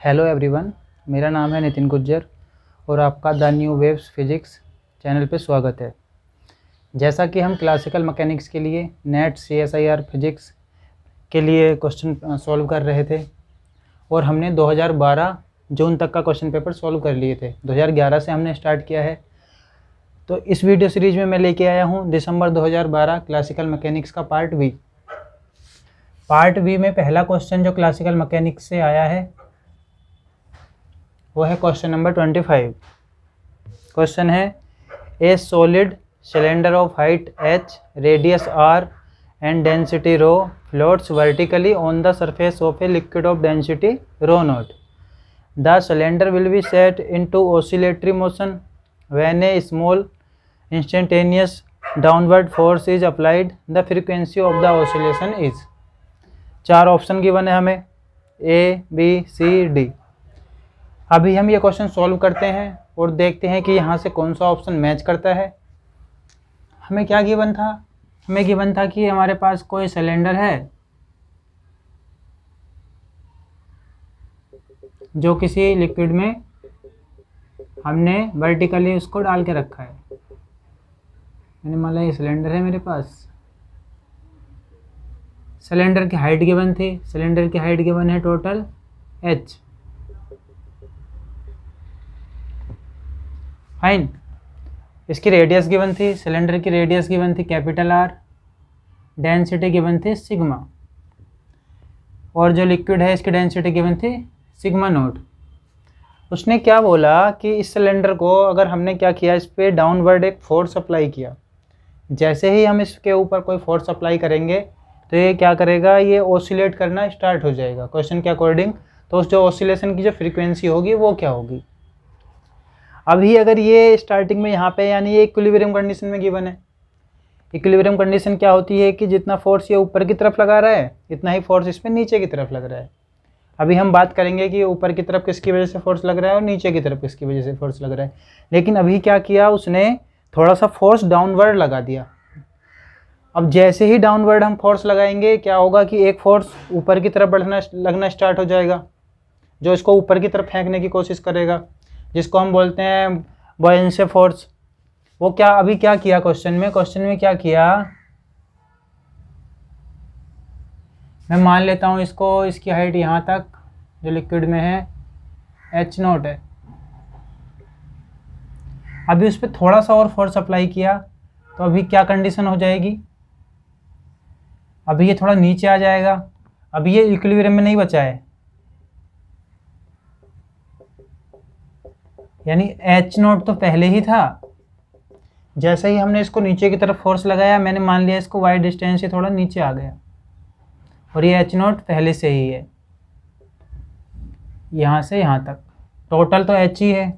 Hello everyone, मेरा नाम है नितिन गुज्जर और आपका the new waves physics channel पे स्वागत है। जैसा कि हम क्लासिकल मैकेनिक्स के लिए नेट CSIR फिज़िक्स के लिए क्वेश्चन सॉल्व कर रहे थे और हमने 2012 जून तक का क्वेश्चन पेपर सॉल्व कर लिए थे। 2011 से हमने स्टार्ट किया है। तो इस वीडियो सीरीज में मैं लेके आया हूँ दिसंबर 2012 क्लासिकल मैकेनिक्स का पार्ट बी। पार्ट बी में पहला क्वेश्चन जो क्लासिकल मैकेनिक्स से आया है वो है क्वेश्चन नंबर 25। क्वेश्चन है a solid cylinder of height h, radius r and density ρ floats vertically on the surface of a liquid of density ρ naught. The cylinder will be set into oscillatory motion when a small instantaneous downward force is applied. The frequency of the oscillation is. 4 option given है हमें A, B, C, D। अभी हम ये question solve करते हैं और देखते हैं कि यहाँ से कौन सा ऑप्शन मैच करता है। हमें क्या गिवन था? हमें गिवन था कि हमारे पास कोई सिलेंडर है जो किसी लिक्विड में हमने वर्टिकली उसको डाल के रखा है। मैंने मान लिया ये सिलेंडर है मेरे पास। सिलेंडर की हाइट गिवन थी। सिलेंडर की हाइट गिवन है टोटल h। फाइन। इसकी रेडियस गिवन थी। सिलेंडर की रेडियस गिवन थी कैपिटल R। डेंसिटी गिवन थी सिग्मा। और जो लिक्विड है इसकी डेंसिटी गिवन थी सिग्मा नोट। उसने क्या बोला कि इस सिलेंडर को अगर हमने क्या किया, इस पर डाउनवर्ड एक फोर्स अप्लाई किया। जैसे ही हम इसके ऊपर कोई फोर्स अप्लाई करेंगे तो ये क्या करेगा, ये ऑसिलेट करना स्टार्ट हो जाएगा क्वेश्चन के अकॉर्डिंग। तो उस जो ऑसिलेशन की जो फ्रीक्वेंसी होगी वो क्या होगी। अभी अगर ये स्टार्टिंग में यहाँ पे यानी ये इक्विलिब्रियम कंडीशन में गिवन है। इक्विलिब्रियम कंडीशन क्या होती है कि जितना फोर्स ये ऊपर की तरफ लगा रहा है इतना ही फोर्स इस पर नीचे की तरफ लग रहा है। अभी हम बात करेंगे कि ऊपर की तरफ किसकी वजह से फोर्स लग रहा है और नीचे की तरफ किसकी वजह से फोर्स लग रहा है। लेकिन अभी क्या किया उसने, थोड़ा सा फोर्स डाउनवर्ड लगा दिया। अब जैसे ही डाउनवर्ड हम फोर्स लगाएंगे क्या होगा कि एक फोर्स ऊपर की तरफ लगना स्टार्ट हो जाएगा जो इसको ऊपर की तरफ फेंकने की कोशिश करेगा, जिसको हम बोलते हैं बॉयंसी फोर्स। वो क्या अभी क्या किया क्वेश्चन में क्या किया, मैं मान लेता हूँ इसको, इसकी हाइट यहाँ तक जो लिक्विड में है h नोट है। अभी उस पर थोड़ा सा और फोर्स अप्लाई किया तो अभी क्या कंडीशन हो जाएगी, अभी ये थोड़ा नीचे आ जाएगा। अभी ये इक्विलिब्रियम में नहीं बचा है, यानी h नोट तो पहले ही था। जैसे ही हमने इसको नीचे की तरफ फोर्स लगाया, मैंने मान लिया इसको y डिस्टेंस से थोड़ा नीचे आ गया और ये h नोट पहले से ही है यहाँ से यहाँ तक। टोटल तो h ही है।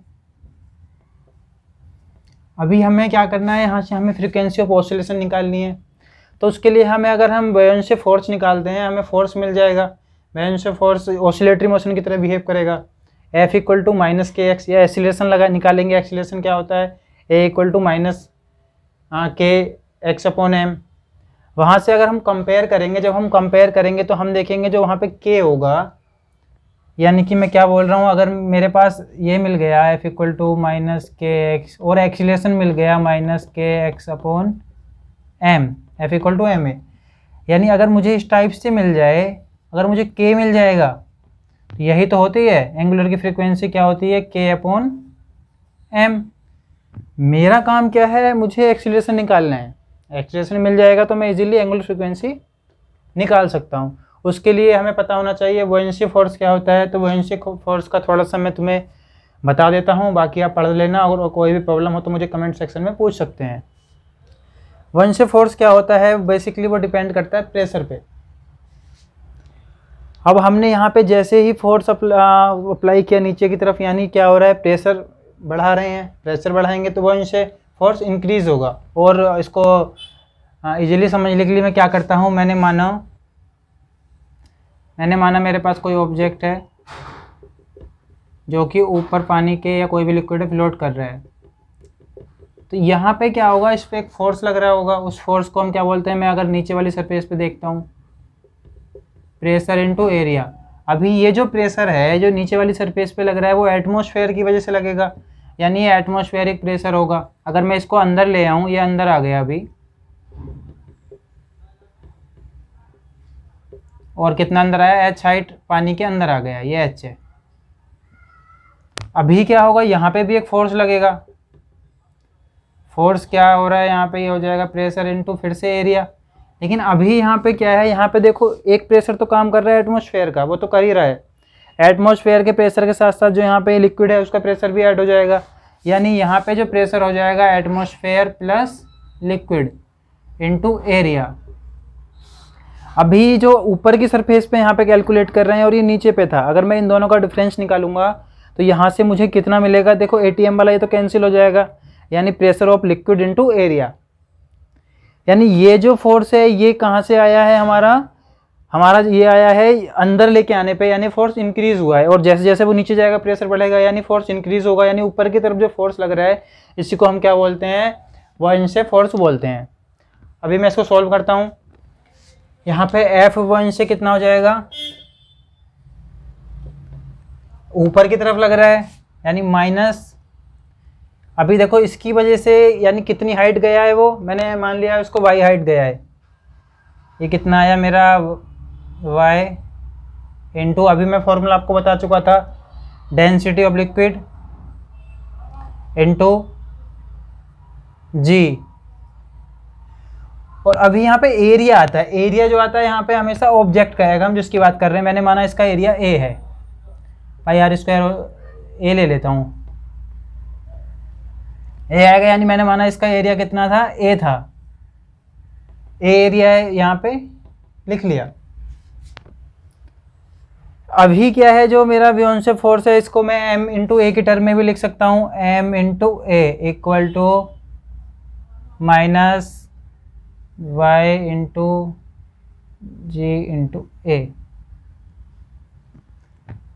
अभी हमें क्या करना है, यहाँ से हमें फ्रीक्वेंसी ऑफ ऑसिलेशन निकालनी है। तो उसके लिए हमें अगर हम बॉयंसी फोर्स निकालते हैं हमें फोर्स मिल जाएगा। बॉयंसी फोर्स ऑसिलेटरी मोशन की तरह बिहेव करेगा। F equal to minus K x, या एक्सीलरेशन लगा निकालेंगे। एक्सीलरेशन क्या होता है, A equal to minus K X upon M. वहाँ से अगर हम कंपेयर करेंगे, जब हम कंपेयर करेंगे तो हम देखेंगे जो वहाँ पे K होगा, यानी कि मैं क्या बोल रहा हूँ, अगर मेरे पास ये मिल गया F equal to minus K X और एक्सीलरेशन मिल गया minus K X upon M, F equal to M A, यानी अगर मुझे इस टाइप से मिल जाए, अगर मुझे K मिल जाएगा तो यही तो होती है एंगुलर की फ्रीक्वेंसी, क्या होती है K अपॉन एम। मेरा काम क्या है, मुझे एक्सीलरेशन निकालना है। एक्सीलरेशन मिल जाएगा तो मैं इजीली एंगुलर फ्रीक्वेंसी निकाल सकता हूँ। उसके लिए हमें पता होना चाहिए बॉयंसी फोर्स क्या होता है। तो बॉयंसी फोर्स का थोड़ा सा मैं तुम्हें बता देता हूँ, बाकी आप पढ़ लेना और कोई भी प्रॉब्लम हो तो मुझे कमेंट सेक्शन में पूछ सकते हैं। बॉयंसी फोर्स क्या होता है, बेसिकली वो डिपेंड करता है प्रेशर पे। अब हमने यहाँ पे जैसे ही फोर्स अप्लाई किया नीचे की तरफ, यानी क्या हो रहा है, प्रेशर बढ़ा रहे हैं। प्रेशर बढ़ाएंगे तो बॉयंसी फोर्स इंक्रीज होगा। और इसको इजीली समझने के लिए मैं क्या करता हूँ, मैंने माना मेरे पास कोई ऑब्जेक्ट है जो कि ऊपर पानी के या कोई भी लिक्विड फ्लोट कर रहा है। तो यहाँ पे क्या होगा, इस पर एक फोर्स लग रहा होगा। उस फोर्स को हम क्या बोलते हैं, मैं अगर नीचे वाली सरफेस पे देखता हूँ, प्रेशर इनटू एरिया। अभी ये जो प्रेशर है जो नीचे वाली सरफेस पे लग रहा है वो एटमॉस्फेयर की वजह से लगेगा, यानी ये एटमॉस्फेरिक प्रेशर होगा। अगर मैं इसको अंदर ले आऊँ, ये अंदर आ गया अभी, और कितना अंदर आया, h हाइट पानी के अंदर आ गया, ये h है। अभी क्या होगा, यहाँ पे भी एक फोर्स लगेगा। फोर्स क्या हो रहा है यहाँ पे, ये हो जाएगा प्रेशर इनटू फिर से एरिया। लेकिन अभी यहाँ पे क्या है, यहाँ पे देखो एक प्रेशर तो काम कर रहा है एटमॉस्फेयर का, वो तो कर ही रहा है। एटमॉस्फेयर के प्रेशर के साथ साथ जो यहाँ पे लिक्विड है उसका प्रेशर भी ऐड हो जाएगा, यानी यहाँ पे जो प्रेशर हो जाएगा atmosphere plus liquid into area. अभी जो ऊपर की सरफेस पे यहाँ पे कैलकुलेट कर रहे हैं और ये नीचे पे था, अगर मैं इन दोनों का डिफरेंस निकालूंगा तो यहाँ से मुझे कितना मिलेगा, देखो ATM वाला ये तो कैंसिल हो जाएगा, यानी pressure of liquid into area. यानी ये जो फोर्स है ये कहाँ से आया है, हमारा ये आया है अंदर लेके आने पे, यानी फोर्स इंक्रीज हुआ है। और जैसे जैसे वो नीचे जाएगा प्रेशर बढ़ेगा, यानी फोर्स इंक्रीज होगा, यानी ऊपर की तरफ जो फोर्स लग रहा है इसी को हम क्या बोलते हैं, वॉइंसे फोर्स बोलते हैं। अभी मैं इसको सॉल्व करता हूँ। यहाँ पे F1 से कितना हो जाएगा, ऊपर की तरफ लग रहा है यानी माइनस, अभी देखो इसकी वजह से यानी कितनी हाइट गया है, वो मैंने मान लिया उसको y हाइट गया है, ये कितना आया मेरा y इंटू, अभी मैं फॉर्मूला आपको बता चुका था, density of liquid into g। और अभी यहाँ पे एरिया आता है, एरिया जो आता है यहाँ पे हमेशा ऑब्जेक्ट का है, हम जिसकी बात कर रहे हैं, मैंने माना इसका एरिया A है, भाई यार इसको A ले लेता हूँ, A आएगा, यानी मैंने माना इसका एरिया कितना था, A था, A एरिया है, यहाँ पे लिख लिया। अभी क्या है, जो मेरा वियोंसे फोर्स है इसको मैं M इंटू A की टर्म में भी लिख सकता हूँ, M into A equal to minus y into g into A.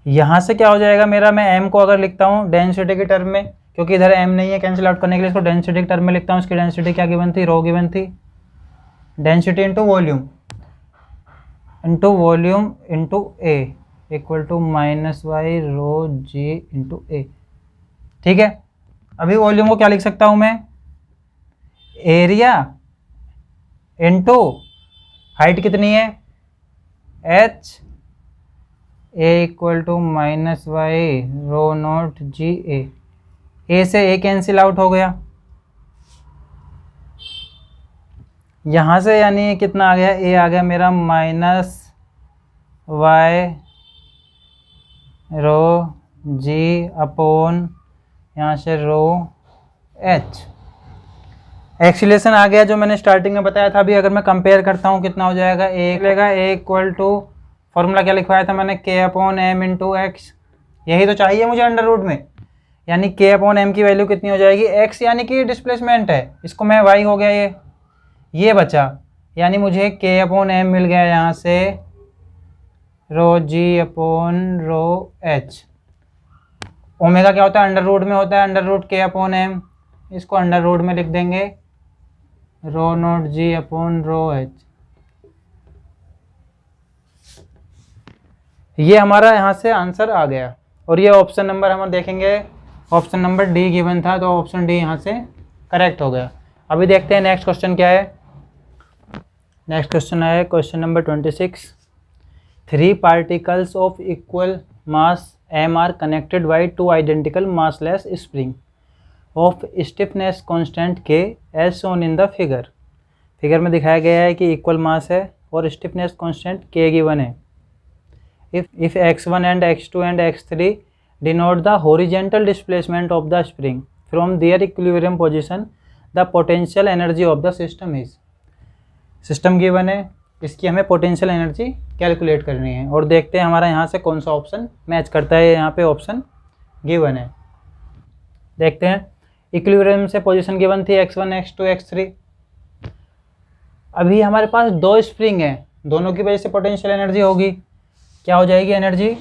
यहाँ से क्या हो जाएगा मेरा, मैं m को अगर लिखता हूँ डेंसिटी की टर्म में, क्योंकि इधर m नहीं है, कैंसिल आउट करने के लिए इसको डेंसिटी की टर्म में लिखता हूँ। इसकी डेंसिटी क्या गिवन थी, रो गिवन थी, density into volume into A equal to minus y rho g into A. ठीक है, अभी वॉल्यूम को क्या लिख सकता हूँ मैं, एरिया इंटू हाइट कितनी है h, A equal to minus y rho naught g A. A से ए कैंसिल आउट हो गया, यहाँ से यानी कितना आ गया, ए आ गया मेरा minus y rho g upon यहाँ से रो एच। एक्सीलरेशन आ गया जो मैंने स्टार्टिंग में बताया था। अभी अगर मैं कंपेयर करता हूँ कितना हो जाएगा, ए इक्वल टू फॉर्मूला क्या लिखवाया था मैंने, के अपॉन एम इंटू एक्स, यही तो चाहिए मुझे अंडर रूट में, यानी के अपॉन एम की वैल्यू कितनी हो जाएगी, एक्स यानी कि डिस्प्लेसमेंट है, इसको मैं वाई हो गया ये बचा, यानी मुझे के अपॉन एम मिल गया यहाँ से rho g upon rho H. Omega क्या होता है, अंडर रूट में होता है, अंडर रूट के अपॉन एम, इसको अंडर रूट में लिख देंगे rho naught g upon rho H. ये हमारा यहाँ से आंसर आ गया। और ये ऑप्शन नंबर हम देखेंगे, ऑप्शन नंबर डी गिवन था, तो ऑप्शन डी यहाँ से करेक्ट हो गया। अभी देखते हैं नेक्स्ट क्वेश्चन क्या है। नेक्स्ट क्वेश्चन है question number 26। 3 particles of equal mass m are connected by 2 identical massless spring of stiffness constant k as shown in the figure। Figure में दिखाया गया है कि इक्वल मास है और स्टिफनेस कांस्टेंट k गिवन है। if x1 and x2 and x3 denote the horizontal displacement of the spring from their equilibrium position, the potential energy of the system is। System given है, इसकी हमें potential energy calculate करनी है और देखते हैं हमारा यहाँ से कौन सा ऑप्शन मैच करता है। यहाँ पे ऑप्शन गिवन है, देखते हैं। इक्विलिब्रियम से पोजीशन गिवन थी x1 x2 x3। अभी हमारे पास 2 स्प्रिंग है, दोनों की वजह से पोटेंशियल एनर्जी होगी, क्या हो जाएगी एनर्जी,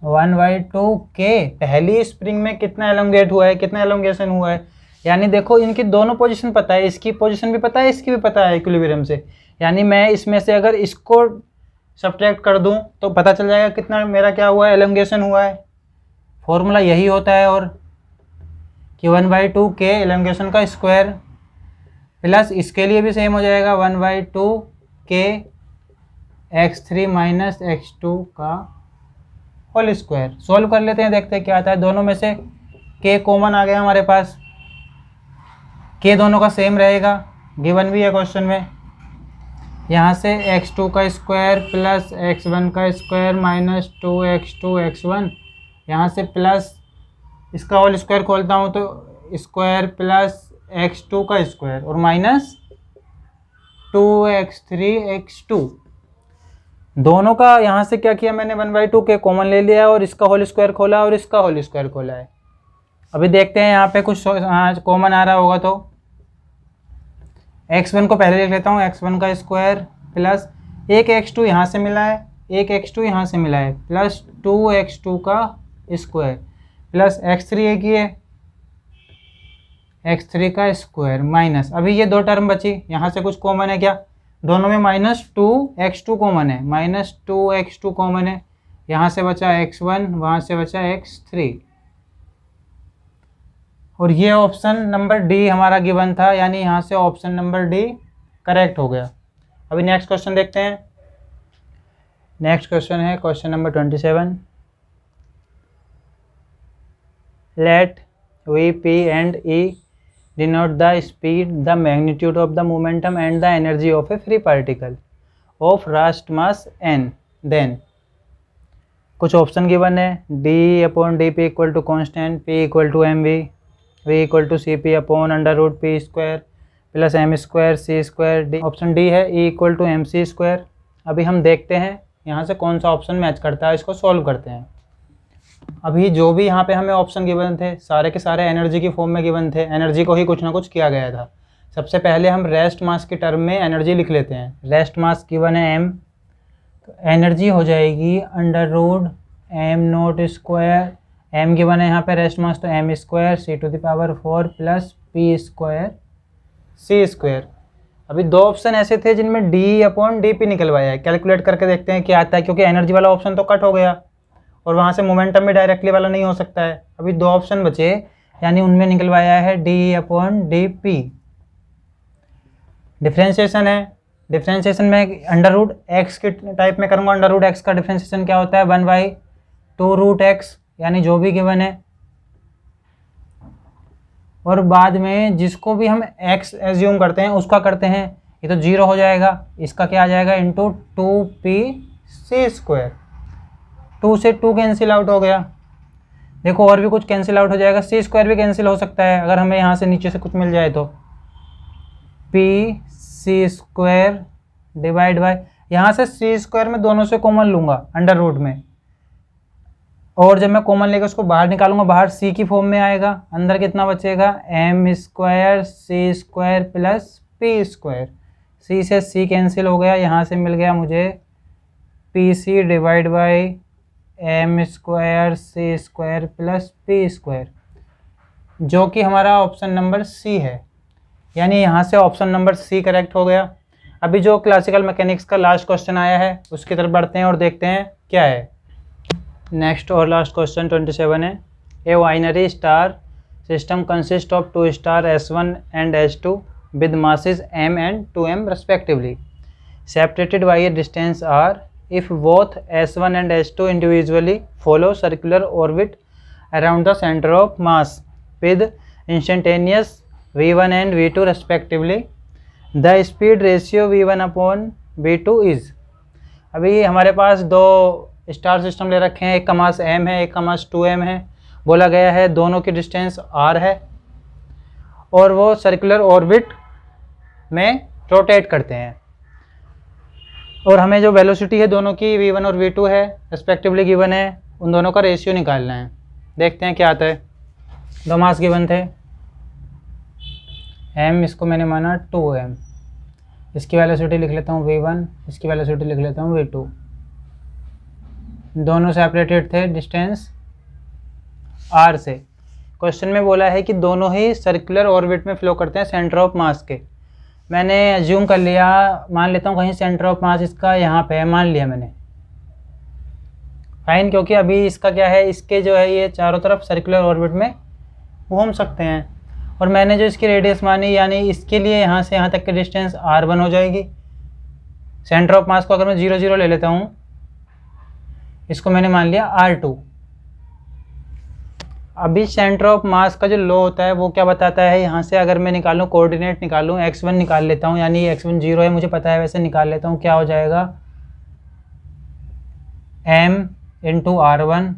वन बाई टू के। पहली स्प्रिंग में कितना एलोंगेट हुआ है, कितना एलोंगेशन हुआ है, यानी देखो इनकी दोनों पोजीशन पता है, इसकी पोजीशन भी पता है, इसकी भी पता है इक्विलिब्रियम से। यानी मैं इसमें से अगर इसको सब्ट्रैक्ट कर दूं तो पता चल जाएगा कितना मेरा क्या हुआ है, एलोंगेशन हुआ है। फॉर्मूला यही होता है और कि 1/2 के एलोंगेशन का स्क्वायर प्लस इसके लिए भी सेम हो जाएगा 1/2 के x3 माइनस x2 का होल स्क्वायर। सोल्व कर लेते हैं, देखते हैं क्या आता है। दोनों में से k कॉमन आ गया हमारे पास, k दोनों का सेम रहेगा, गिवन भी है क्वेश्चन में। यहाँ से x2 का स्क्वायर प्लस x1 का स्क्वायर माइनस 2x2 x1, यहाँ से प्लस इसका होल स्क्वायर खोलता हूँ तो स्क्वायर प्लस x2 का स्क्वायर और माइनस 2x3 x2। दोनों का यहाँ से क्या किया मैंने, 1/2 के कॉमन ले लिया और इसका होल स्क्वायर खोला और इसका होल स्क्वायर खोला है। अभी देखते हैं यहाँ पे कुछ कॉमन आ रहा होगा तो x1 को पहले लिख लेता हूँ, x1 का स्क्वायर प्लस एक x2 यहाँ से मिला है, एक x2 यहाँ से मिला है, प्लस 2x2 का स्क्वायर प्लस x3 एक ही है, x3 का स्क्वायर माइनस, अभी ये दो टर्म बची, यहाँ से कुछ कॉमन है क्या, दोनों में माइनस 2x2 कॉमन है, माइनस 2x2 कॉमन है, यहाँ से बचा x1, वहाँ से बचा x3 और ये ऑप्शन नंबर डी हमारा गिवन था, यानी यहाँ से ऑप्शन नंबर डी करेक्ट हो गया। अभी नेक्स्ट क्वेश्चन देखते हैं। नेक्स्ट क्वेश्चन है question number 27। Let we P and E denote the speed, the magnitude of the momentum and the energy of a free particle of rest mass N. Then कुछ option given है, D upon D P equal to constant, P equal to M V, V equal to C P upon under root P square plus M square C square. D option D है, ई equal to M C square. अभी हम देखते हैं यहाँ से कौन सा option match करता है, इसको सॉल्व करते हैं। अभी जो भी यहाँ पे हमें ऑप्शन गिवन थे सारे के सारे एनर्जी की फॉर्म में गिवन थे, एनर्जी को ही कुछ ना कुछ किया गया था। सबसे पहले हम रेस्ट मास के टर्म में एनर्जी लिख लेते हैं। रेस्ट मास गिवन है एम, तो एनर्जी हो जाएगी under root M naught square, M given है यहाँ पे रेस्ट मास तो M square C to the power 4 plus P square C square. अभी दो ऑप्शन ऐसे थे जिनमें डी अपॉन डी पी निकलवाया है, कैलकुलेट करके देखते हैं क्या आता है, क्योंकि एनर्जी वाला ऑप्शन तो कट हो गया और वहाँ से मोमेंटम भी डायरेक्टली वाला नहीं हो सकता है। अभी दो ऑप्शन बचे, यानी उनमें निकलवाया है D upon D P. Differentiation है, डिफ्रेंशिएशन में अंडर रूट एक्स के टाइप में करूँगा। अंडर रूट एक्स का डिफ्रेंशिएशन क्या होता है, 1/2 रूट एक्स, यानी जो भी गिवन है, और बाद में जिसको भी हम x एज्यूम करते हैं उसका करते हैं, ये तो 0 हो जाएगा, इसका क्या आ जाएगा इंटू 2p सी स्क्वायर। 2 से 2 कैंसिल आउट हो गया, देखो और भी कुछ कैंसिल आउट हो जाएगा, सी स्क्वायर भी कैंसिल हो सकता है अगर हमें यहाँ से नीचे से कुछ मिल जाए तो। p C square divide by, यहाँ से सी स्क्वायर में दोनों से कॉमन लूँगा अंडर रूट में, और जब मैं कॉमन लेकर उसको बाहर निकालूंगा बाहर सी की फॉर्म में आएगा, अंदर कितना बचेगा M square C square plus P square. सी से सी कैंसिल हो गया, यहाँ से मिल गया मुझे P C divide by M square C square plus P square, जो कि हमारा ऑप्शन नंबर सी है। यानी यहाँ से ऑप्शन नंबर सी करेक्ट हो गया। अभी जो क्लासिकल मैकेनिक्स का लास्ट क्वेश्चन आया है उसकी तरफ बढ़ते हैं और देखते हैं क्या है। नेक्स्ट और लास्ट क्वेश्चन 27 है। A binary star system consist of 2 star S1 and S2 with masses m and 2m respectively, separated by a distance r, if both S1 and S2 individually follow circular orbit around the center of mass with instantaneous v1 and v2 respectively, the speed ratio v1 upon v2 is। अभी हमारे पास दो star system ले रखे हैं, एक का मास m है, एक का मास 2m है। बोला गया है दोनों की डिस्टेंस r है और वो सर्कुलर ऑर्बिट में रोटेट करते हैं, और हमें जो वेलोसिटी है दोनों की v1 और v2 है रिस्पेक्टिवली गिवन है, उन दोनों का रेशियो निकालना है। देखते हैं क्या आता है। दो मास गिवन थे, m इसको मैंने माना 2m, इसकी वेलोसिटी लिख लेता हूँ v1, इसकी वेलोसिटी लिख लेता हूँ v2। दोनों सेपरेटेड थे डिस्टेंस r से। क्वेश्चन में बोला है कि दोनों ही सर्कुलर ऑर्बिट में फ्लो करते हैं सेंटर ऑफ मास के। मैंने अज्यूम कर लिया, मान लेता हूँ कहीं सेंटर ऑफ मास इसका यहाँ पे है, मान लिया मैंने, फाइन, क्योंकि अभी इसका क्या है, इसके जो है ये चारों तरफ सर्कुलर ऑर्बिट में घूम सकते हैं। और मैंने जो इसकी रेडियस मानी, यानी इसके लिए यहाँ से यहाँ तक की डिस्टेंस r1 हो जाएगी। सेंटर ऑफ मास को अगर मैं 0 0 ले लेता हूँ, इसको मैंने मान लिया r2। अभी सेंटर ऑफ मास का जो लॉ होता है वो क्या बताता है, यहाँ से अगर मैं निकालूँ, कोऑर्डिनेट निकालूँ, x1 निकाल लेता हूँ, यानी x1 0 है मुझे पता है, वैसे निकाल लेता हूँ, क्या हो जाएगा m इंटू r1।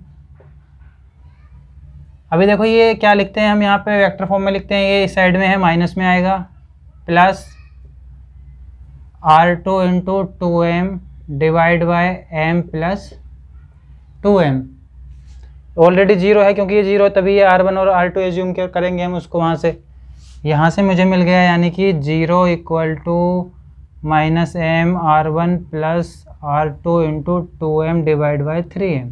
अभी देखो ये क्या लिखते हैं हम, यहाँ पे वेक्टर फॉर्म में लिखते हैं, ये इस साइड में है माइनस में आएगा, plus r2 into 2m divide bye m plus 2m। Already 0 है, क्योंकि ये 0 तभी ये r1 और r2 एज्यूम करेंगे हम उसको वहाँ से, यहाँ से मुझे मिल गया, यानी कि 0 equal to minus m r1 plus r2 into 2m divide by 3m।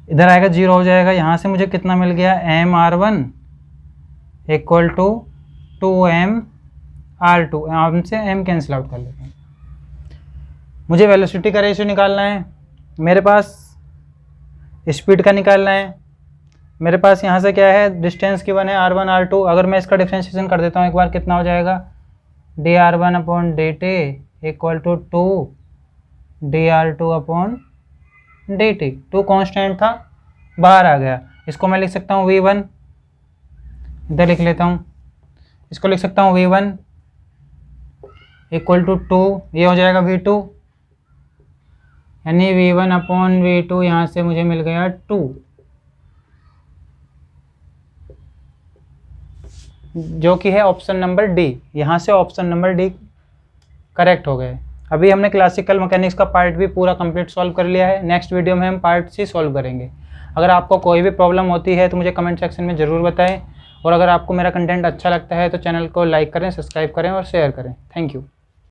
इधर आएगा 0 हो जाएगा, यहाँ से मुझे कितना मिल गया, m r1 equal to 2m r2, आराम से m कैंसिल आउट कर लेते हैं। मुझे वेलोसिटी का रेशियो निकालना है, मेरे पास स्पीड का निकालना है। मेरे पास यहाँ से क्या है, डिस्टेंस गिवन है r1 r2। अगर मैं इसका डिफ्रेंशिएशन कर देता हूँ एक बार, कितना हो जाएगा, dr1 upon dt equal to 2 dr2 upon dt। 2 constant था, बाहर आ गया। इसको मैं लिख सकता हूँ v1, इधर लिख लेता हूँ, इसको लिख सकता हूँ v1 इक्वल टू 2, ये हो जाएगा v2, यानी v1 अपॉन v2, यहाँ से मुझे मिल गया 2, जो कि है ऑप्शन नंबर डी। यहाँ से ऑप्शन नंबर डी करेक्ट हो गए। अभी हमने क्लासिकल मैकेनिक्स का पार्ट भी पूरा कंप्लीट सॉल्व कर लिया है। नेक्स्ट वीडियो में हम पार्ट सी सॉल्व करेंगे। अगर आपको कोई भी प्रॉब्लम होती है तो मुझे कमेंट सेक्शन में ज़रूर बताएं, और अगर आपको मेरा कंटेंट अच्छा लगता है तो चैनल को लाइक करें, सब्सक्राइब करें और शेयर करें। Thank you.